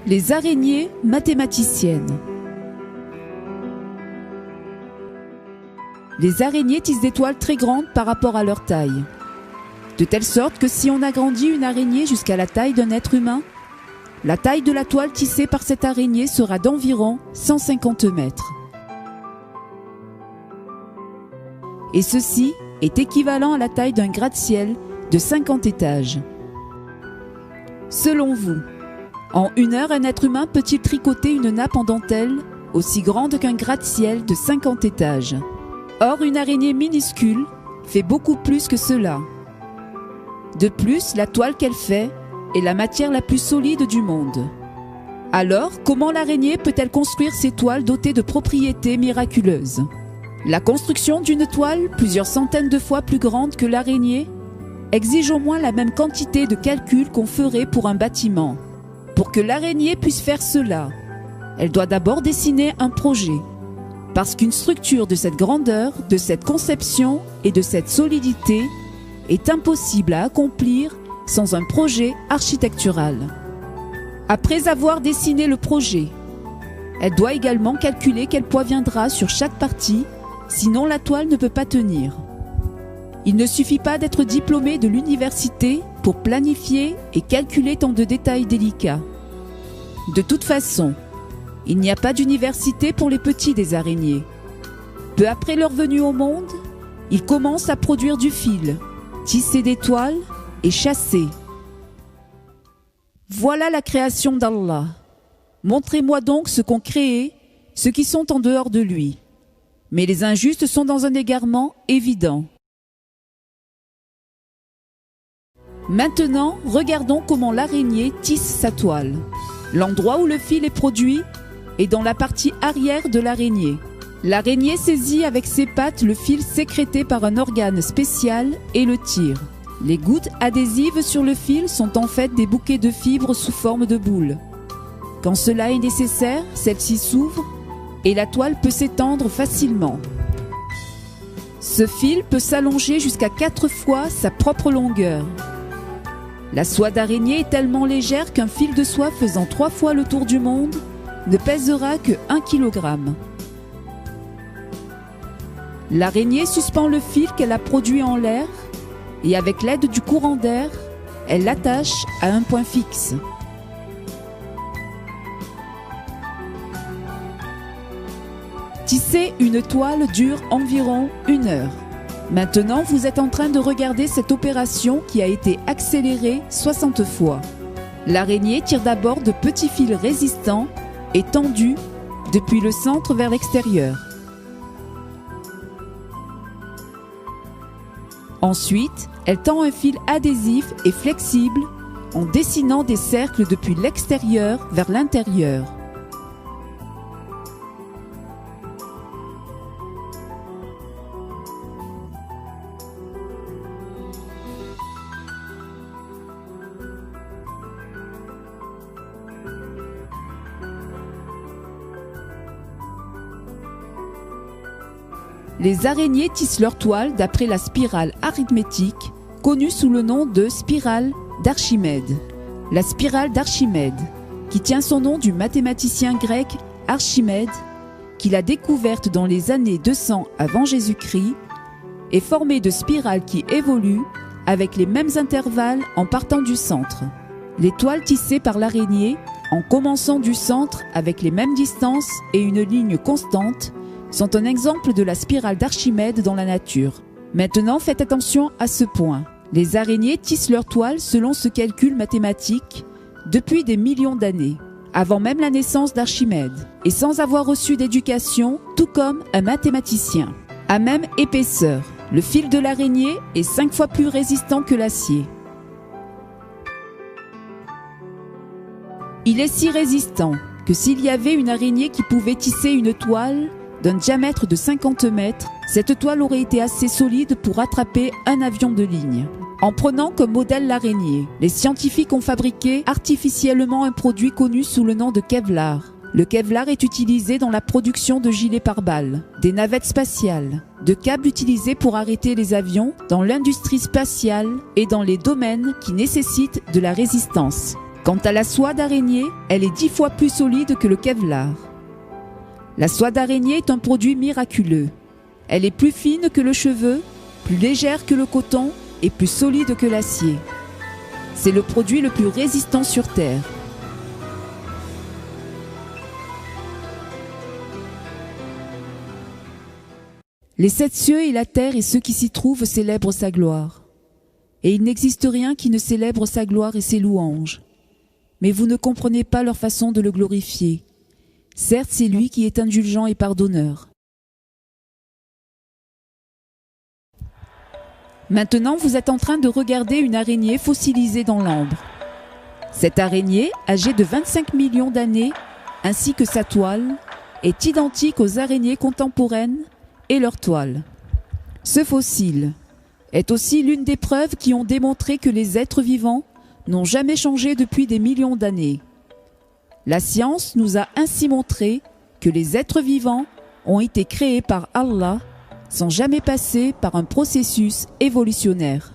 Les araignées mathématiciennes. Les araignées tissent des toiles très grandes par rapport à leur taille. De telle sorte que si on agrandit une araignée jusqu'à la taille d'un être humain, la taille de la toile tissée par cette araignée sera d'environ 150 mètres. Et ceci est équivalent à la taille d'un gratte-ciel de 50 étages. Selon vous, en 1 heure, un être humain peut-il tricoter une nappe en dentelle aussi grande qu'un gratte-ciel de 50 étages? Or, une araignée minuscule fait beaucoup plus que cela. De plus, la toile qu'elle fait est la matière la plus solide du monde. Alors, comment l'araignée peut-elle construire ces toiles dotées de propriétés miraculeuses? La construction d'une toile plusieurs centaines de fois plus grande que l'araignée exige au moins la même quantité de calculs qu'on ferait pour un bâtiment. Pour que l'araignée puisse faire cela, elle doit d'abord dessiner un projet. Parce qu'une structure de cette grandeur, de cette conception et de cette solidité est impossible à accomplir sans un projet architectural. Après avoir dessiné le projet, elle doit également calculer quel poids viendra sur chaque partie, sinon la toile ne peut pas tenir. Il ne suffit pas d'être diplômé de l'université pour planifier et calculer tant de détails délicats. De toute façon, il n'y a pas d'université pour les petits des araignées. Peu après leur venue au monde, ils commencent à produire du fil, tisser des toiles et chasser. Voilà la création d'Allah. Montrez-moi donc ce qu'ont créé ceux qui sont en dehors de lui. Mais les injustes sont dans un égarement évident. Maintenant, regardons comment l'araignée tisse sa toile. L'endroit où le fil est produit est dans la partie arrière de l'araignée. L'araignée saisit avec ses pattes le fil sécrété par un organe spécial et le tire. Les gouttes adhésives sur le fil sont en fait des bouquets de fibres sous forme de boules. Quand cela est nécessaire, celle-ci s'ouvre et la toile peut s'étendre facilement. Ce fil peut s'allonger jusqu'à 4 fois sa propre longueur. La soie d'araignée est tellement légère qu'un fil de soie faisant 3 fois le tour du monde ne pèsera que 1 kg. L'araignée suspend le fil qu'elle a produit en l'air et avec l'aide du courant d'air, elle l'attache à un point fixe. Tisser une toile dure environ 1 heure. Maintenant, vous êtes en train de regarder cette opération qui a été accélérée 60 fois. L'araignée tire d'abord de petits fils résistants et tendus depuis le centre vers l'extérieur. Ensuite, elle tend un fil adhésif et flexible en dessinant des cercles depuis l'extérieur vers l'intérieur. Les araignées tissent leur toile d'après la spirale arithmétique, connue sous le nom de spirale d'Archimède. La spirale d'Archimède, qui tient son nom du mathématicien grec Archimède, qui l'a découverte dans les années 200 avant Jésus-Christ, est formée de spirales qui évoluent avec les mêmes intervalles en partant du centre. Les toiles tissées par l'araignée, en commençant du centre avec les mêmes distances et une ligne constante, sont un exemple de la spirale d'Archimède dans la nature. Maintenant, faites attention à ce point. Les araignées tissent leur toile selon ce calcul mathématique depuis des millions d'années, avant même la naissance d'Archimède, et sans avoir reçu d'éducation, tout comme un mathématicien. À même épaisseur, le fil de l'araignée est 5 fois plus résistant que l'acier. Il est si résistant que s'il y avait une araignée qui pouvait tisser une toile d'un diamètre de 50 mètres, cette toile aurait été assez solide pour attraper un avion de ligne. En prenant comme modèle l'araignée, les scientifiques ont fabriqué artificiellement un produit connu sous le nom de Kevlar. Le Kevlar est utilisé dans la production de gilets pare-balles, des navettes spatiales, de câbles utilisés pour arrêter les avions, dans l'industrie spatiale et dans les domaines qui nécessitent de la résistance. Quant à la soie d'araignée, elle est 10 fois plus solide que le Kevlar. La soie d'araignée est un produit miraculeux. Elle est plus fine que le cheveu, plus légère que le coton et plus solide que l'acier. C'est le produit le plus résistant sur Terre. Les 7 cieux et la terre et ceux qui s'y trouvent célèbrent sa gloire. Et il n'existe rien qui ne célèbre sa gloire et ses louanges. Mais vous ne comprenez pas leur façon de le glorifier. Certes, c'est lui qui est indulgent et pardonneur. Maintenant, vous êtes en train de regarder une araignée fossilisée dans l'ambre. Cette araignée, âgée de 25 millions d'années, ainsi que sa toile, est identique aux araignées contemporaines et leur toile. Ce fossile est aussi l'une des preuves qui ont démontré que les êtres vivants n'ont jamais changé depuis des millions d'années. La science nous a ainsi montré que les êtres vivants ont été créés par Allah sans jamais passer par un processus évolutionnaire.